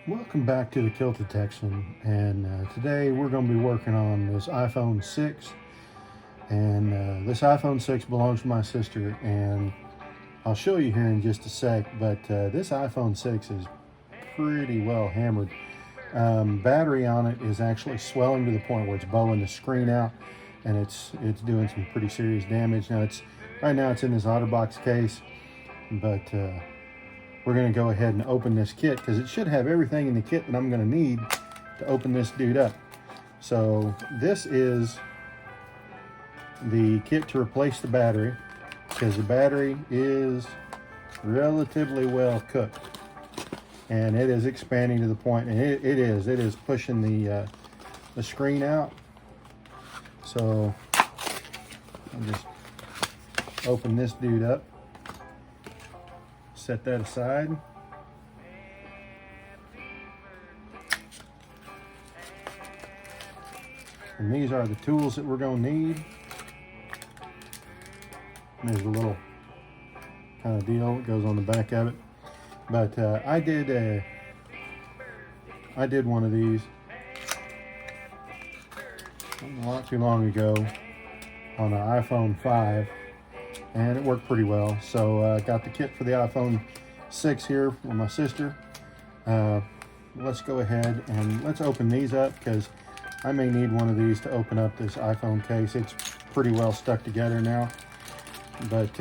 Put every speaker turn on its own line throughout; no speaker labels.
Welcome back to the Kilted Texan, and today we're going to be working on this iPhone 6, and this iPhone 6 belongs to my sister, and I'll show you here in just a sec, but this iPhone 6 is pretty well hammered. Battery on it is actually swelling to the point where it's bowing the screen out, and it's doing some pretty serious damage. Now right now it's in this OtterBox case, but we're going to go ahead and open this kit because it should have everything in the kit that I'm going to need to open this dude up. So this is the kit to replace the battery, because the battery is relatively well cooked and it is expanding to the point, and it is pushing the screen out. So I'll just open this dude up, set that aside. And these are the tools that we're going to need. And there's a little kind of deal that goes on the back of it. But I did one of these not too long ago on an iPhone 5. And it worked pretty well. So I got the kit for the iPhone 6 here for my sister. Let's go ahead and let's open these up, because I may need one of these to open up this iPhone case. It's pretty well stuck together now. But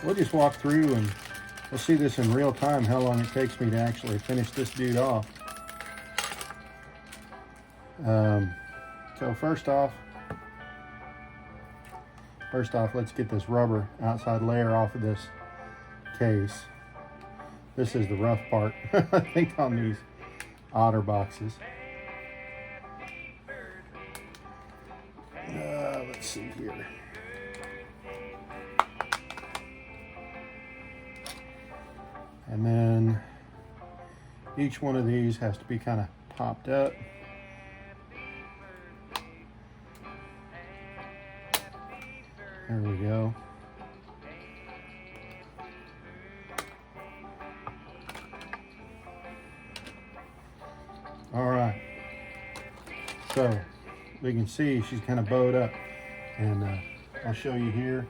we'll just walk through and we'll see this in real time, how long it takes me to actually finish this dude off. So first off, let's get this rubber outside layer off of this case. This is the rough part, I think, on these OtterBoxes. Let's see here. And then each one of these has to be kind of popped up. There we go. All right. So we can see she's kind of bowed up, and I'll show you here.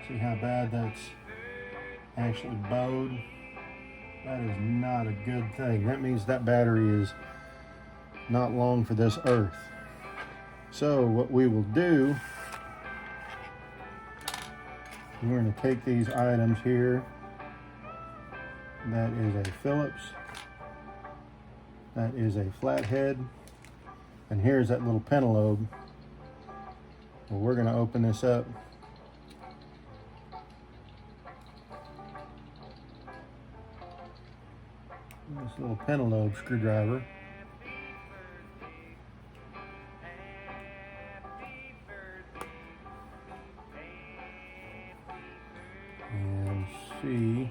See how bad that's actually bowed. That is not a good thing. That means that battery is not long for this earth. So what we will do, we're going to take these items here. That is a Phillips. That is a flathead. And here's that little pentalobe. Well, we're going to open this up. This little pentalobe screwdriver. And see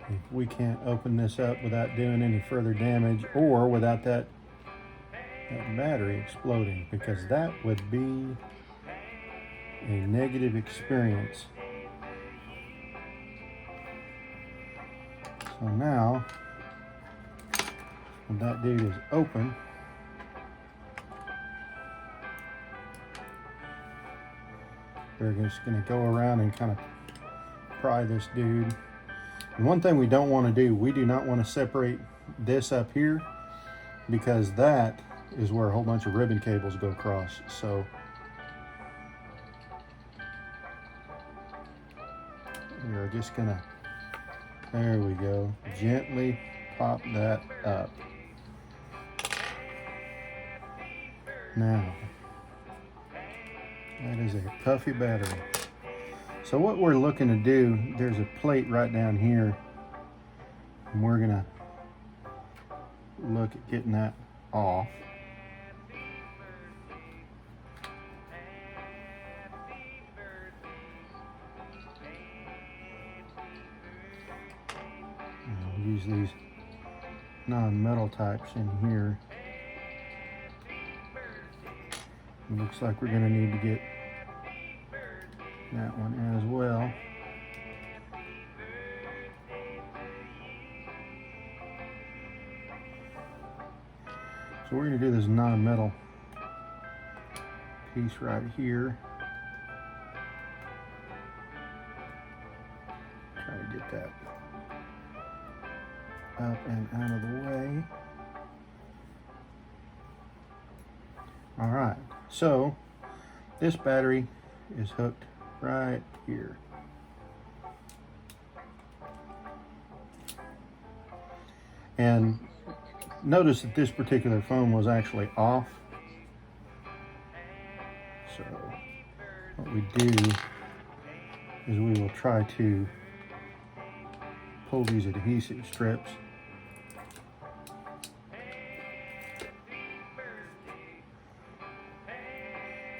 if we can't open this up without doing any further damage, or without that battery exploding, because that would be a negative experience. So now, when that dude is open, we're just going to go around and kind of pry this dude. And one thing we don't want to do, we do not want to separate this up here, because that is where a whole bunch of ribbon cables go across. So we're just going to, there we go, gently pop that up. Now, that is a puffy battery. So what we're looking to do, there's a plate right down here, and we're gonna look at getting that off. And we'll use these non-metal types in here. It looks like we're gonna need to get that one as well. So we're going to do this non-metal piece right here. Try to get that up and out of the way. All right, so this battery is hooked right here. And notice that this particular phone was actually off. So what we do is we will try to pull these adhesive strips.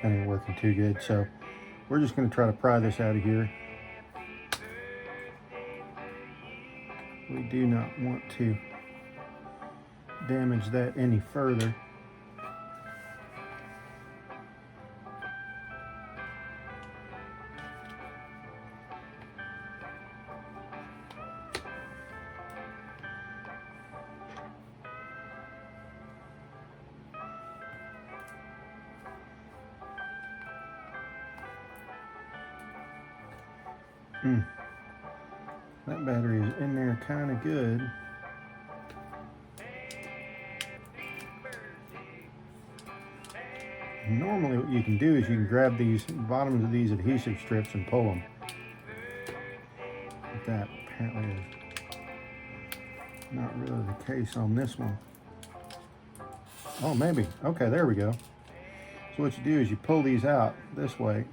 That ain't working too good, so we're just going to try to pry this out of here. We do not want to damage that any further. That battery is in there kind of good. Normally what you can do is you can grab these bottoms of these adhesive strips and pull them. But that apparently is not really the case on this one. Oh, maybe. Okay, there we go. So what you do is you pull these out this way,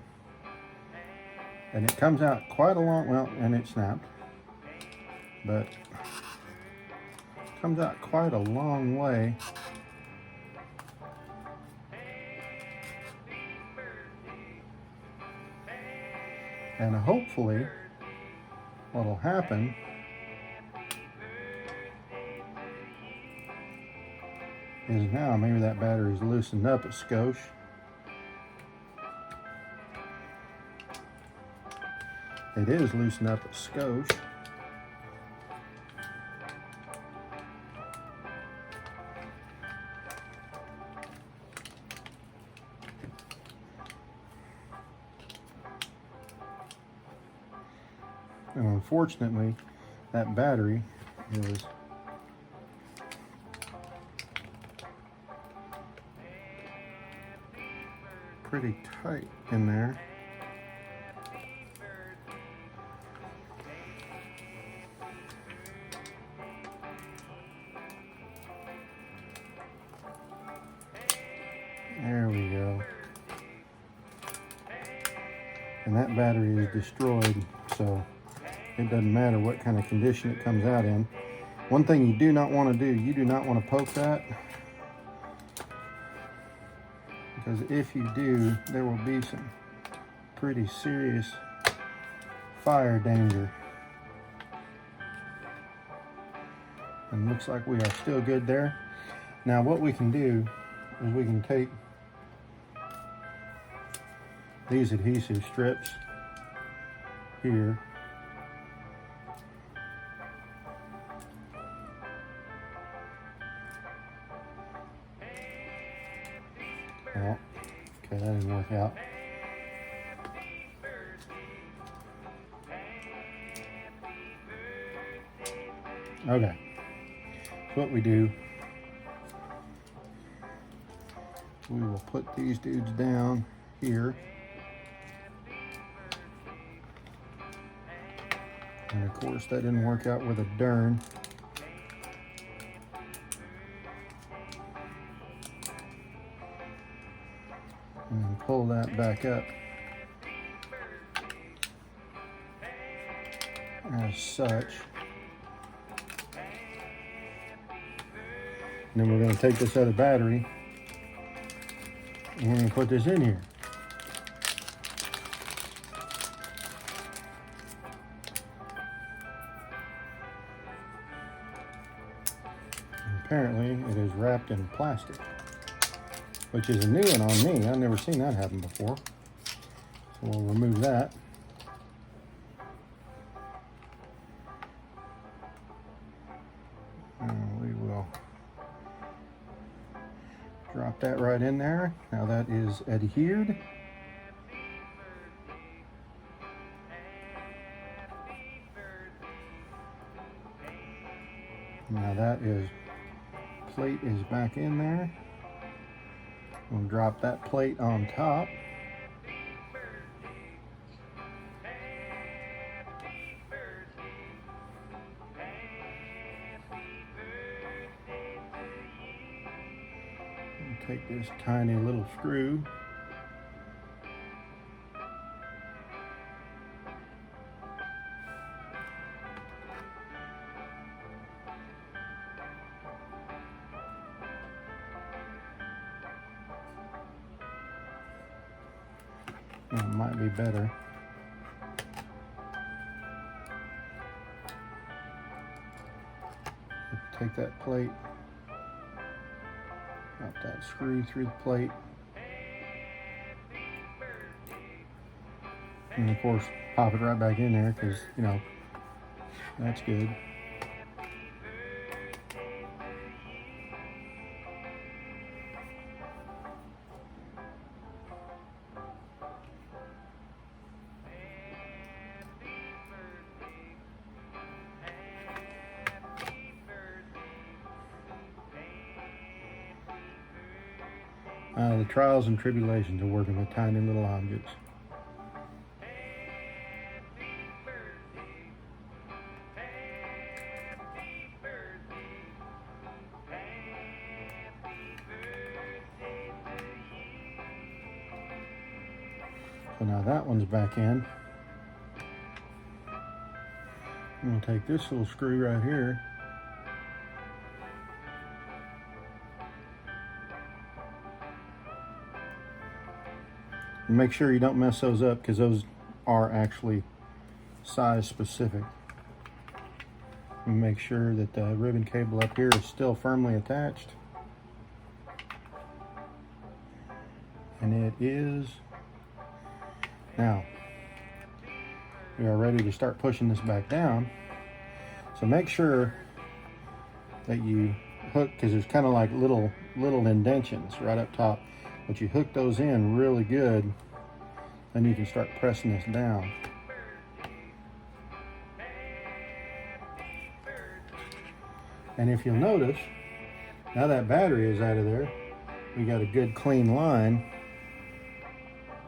and it comes out quite a long, well, and it snapped, but it comes out quite a long way. And hopefully what'll happen is now maybe that battery's loosened up a skosh. It is loosened up a skosh. And unfortunately, that battery is pretty tight in there. There we go. And that battery is destroyed, so it doesn't matter what kind of condition it comes out in. One thing you do not want to do, you do not want to poke that, because if you do, there will be some pretty serious fire danger. And looks like we are still good there. Now what we can do is we can take these adhesive strips here, oh, okay, that didn't work out. Okay, so what we do, we will put these dudes down here. And of course that didn't work out with a darn. And pull that back up as such. And then we're going to take this other battery and we're going to put this in here. And apparently it is wrapped in plastic, which is a new one on me. I've never seen that happen before. So we'll remove that. And we will Drop that right in there. Now that is adhered. Now that plate is back in there. We'll drop that plate on top. Take this tiny little screw. It might be better. Take that plate, drop that screw through the plate, and of course pop it right back in there, because you know that's good. The trials and tribulations of working with tiny little objects. So now that one's back in. I'm going to take this little screw right here. And make sure you don't mess those up, because those are actually size specific. And make sure that the ribbon cable up here is still firmly attached. And it is. Now, we are ready to start pushing this back down. So make sure that you hook, because there's kind of like little indentions right up top. But you hook those in really good, then you can start pressing this down. And if you'll notice, now that battery is out of there, we got a good clean line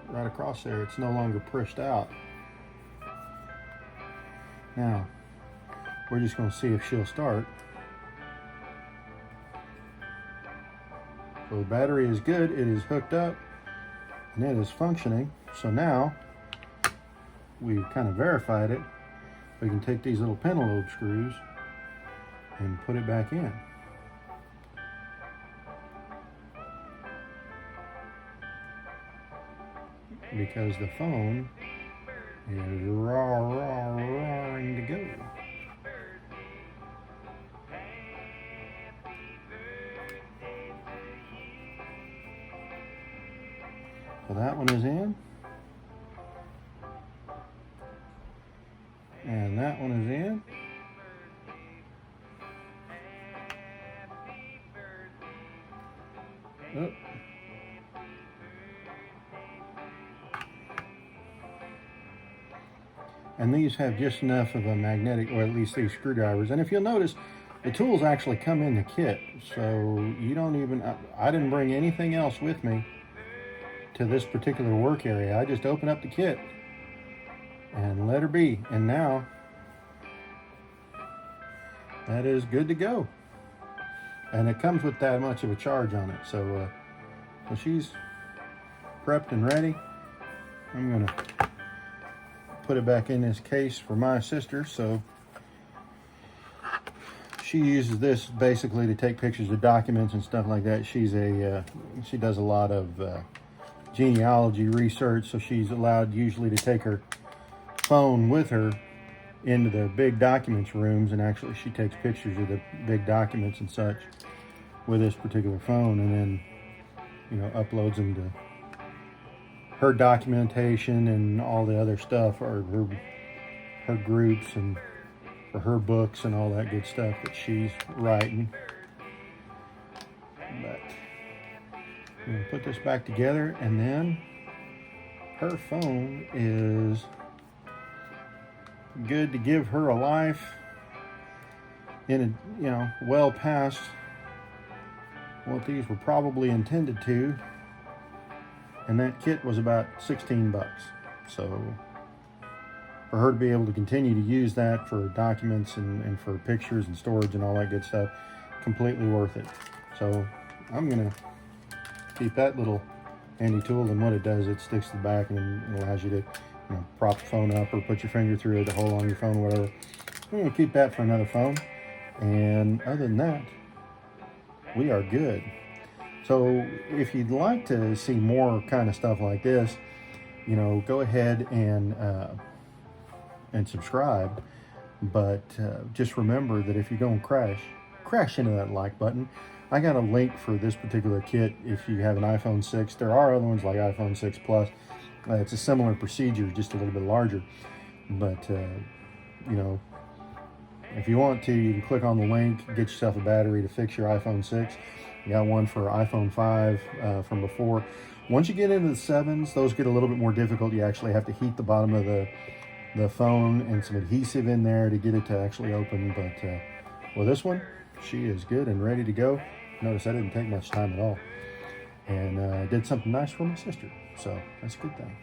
right across there. It's no longer pushed out. Now, we're just going to see if she'll start. So the battery is good, it is hooked up, and it is functioning. So now, we've kind of verified it. We can take these little pentalobe screws and put it back in. Because the phone is roaring to go. So that one is in. And that one is in. Oh. And these have just enough of a magnetic, or at least these screwdrivers. And if you'll notice, the tools actually come in the kit. So you don't even, I didn't bring anything else with me to this particular work area. I just opened up the kit and let her be. And now that is good to go. And it comes with that much of a charge on it. So, so she's prepped and ready. I'm gonna put it back in this case for my sister. So she uses this basically to take pictures of documents and stuff like that. She's she does a lot of genealogy research, so she's allowed usually to take her phone with her into the big documents rooms, and actually she takes pictures of the big documents and such with this particular phone, and then, you know, uploads them to her documentation and all the other stuff, or her groups, and for her books and all that good stuff that she's writing. But I'm going to put this back together, and then her phone is good to give her a life in a, well past what these were probably intended to. And that kit was about 16 bucks. So for her to be able to continue to use that for documents and for pictures and storage and all that good stuff, completely worth it. So I'm gonna keep that little handy tool, and what it does, it sticks to the back and it allows you to prop the phone up or put your finger through it to hold on your phone, whatever. I'm gonna keep that for another phone. And other than that, we are good. So if you'd like to see more kind of stuff like this, go ahead and subscribe. But just remember that if you're going to crash into that like button. I got a link for this particular kit if you have an iPhone 6. There are other ones like iPhone 6 Plus. It's a similar procedure, just a little bit larger. But, if you want to, you can click on the link, get yourself a battery to fix your iPhone 6. You got one for iPhone 5 from before. Once you get into the 7s, those get a little bit more difficult. You actually have to heat the bottom of the phone and some adhesive in there to get it to actually open. But well, this one, she is good and ready to go. Notice I didn't take much time at all. And did something nice for my sister. So that's a good thing.